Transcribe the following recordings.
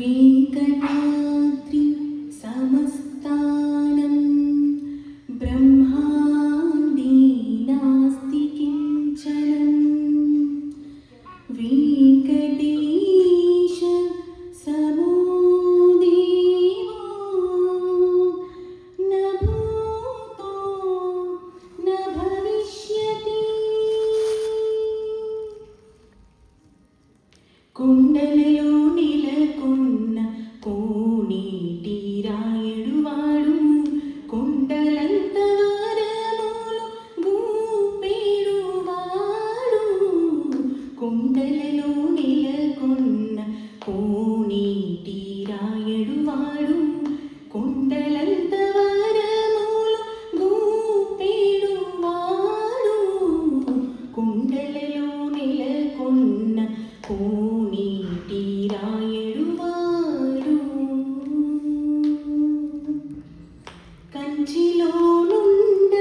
वेङ्कटाद्रि समस्तानं ब्रह्माण्डे नास्ति किञ्चन वेङ्कटेश समो देवो न भूतो न भविष्यति కుండలలో నెలకొన్న కోనేటి రాయుడువాడు కొండలంత వరములు గూపెడువాడు కుండలలో నెలకొన్న కోనేటి రాయుడువాడు కొండలంత వరములు గూపెడువాడు కుండలలో నెలకొన్న కోనేటి రాయుడువాడు కంచిలో నుండ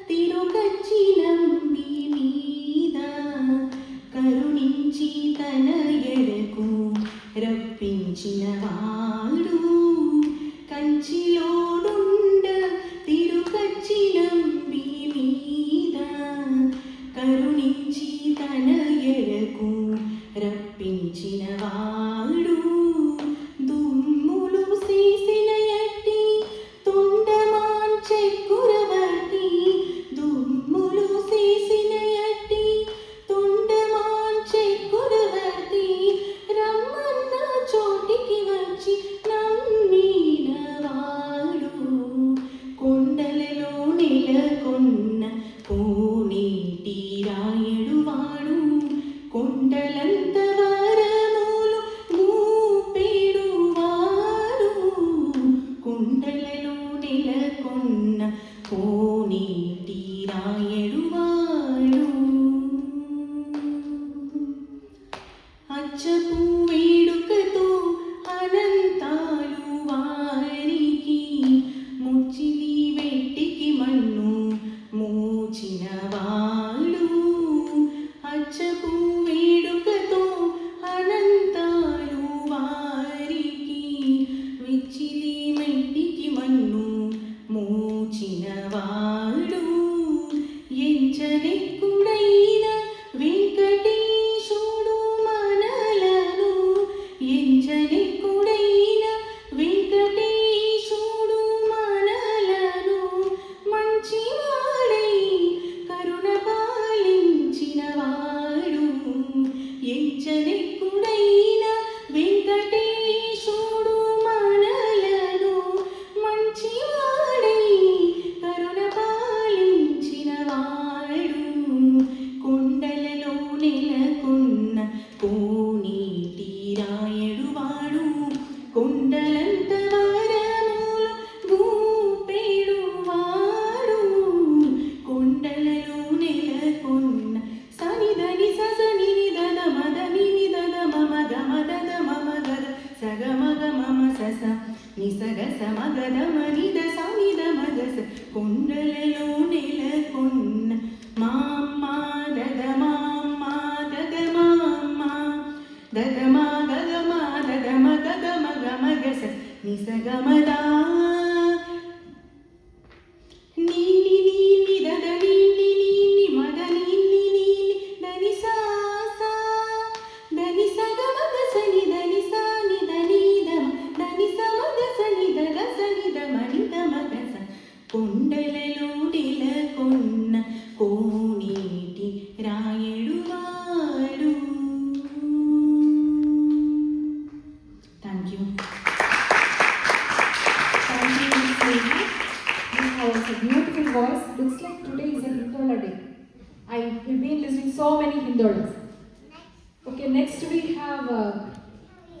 తిరుకచ్చినంబి మీద కరుణించి తన ఎడకు రప్పించిన వాడు కంచిలో నుండ తిరుకచ్చినంబి మీద కరుణించి తన ఎడకు రప్పించిన వాడు దుమ్ములు చేసిన ఎట్టి తొండమాన్ చెక్కురవర్తి దుమ్ములు చేసిన ఎట్టి తొండమాన్ చెక్కురవర్తి రమ్మన్న చోటికి వచ్చి నమ్మిన వాడు కొండలలో నెలకొన్న కోనేటి రాయుడువాడు కొండలంత వరములు గూపెడువాడు కొండలలో నెలకొన్న కోనేటి రాయుడువాడు అచ్చపు వేడుకతో అనంతాలు వారికి ముచ్చిలి వెట్టికి మన్ను మోచిన వాడు అచ్చపు వేడుకతో అనంతాలు వారికి విచ్చిలి మెట్టికి మన్ను మోచిన వాడు ఎంచనెక్కుడైన వెంకటేశుడు మనలను ఎంచనెక్కుడైన వెంకటేశుడు మనలను మంచివాడై కరుణ పాలించిన వాడు ఎంచనెక్కుడైన వెంకటేశుడు మనలను మంచివాడై కరుణ పాలించిన వాడు కొండలలో నెలకొన్న కోనేటి రాయుడువాడు కొండలంత వరములు గూపెడువాడు కొండలలో నెలకొన్న సనిదని సని దద మదని దద మమ గమ దద మమ గద సగమగ మమ సస నిసగ సమగద మనిద సనిద మగస కొండలలో నెలకొన్న మామ్మ దద మామ్మ దద మామ్మ దద మా దద మా దద మ దద మగ మగస నిసగమదా నీని నీని దద నీని నీని మగ నీని నీని దని సా సా దని సగ మగ సని దని సా ని దని దమ దని స మగ సని దగ సని దమ ని దమ గస కొండలలో నెలకొన్న కోనేటి రాయుడువాడు. Thank you. Thank you, Sneha. You have a beautiful voice. Looks like today is a Hindola day. We've been listening so many Hindolas. Okay, next we have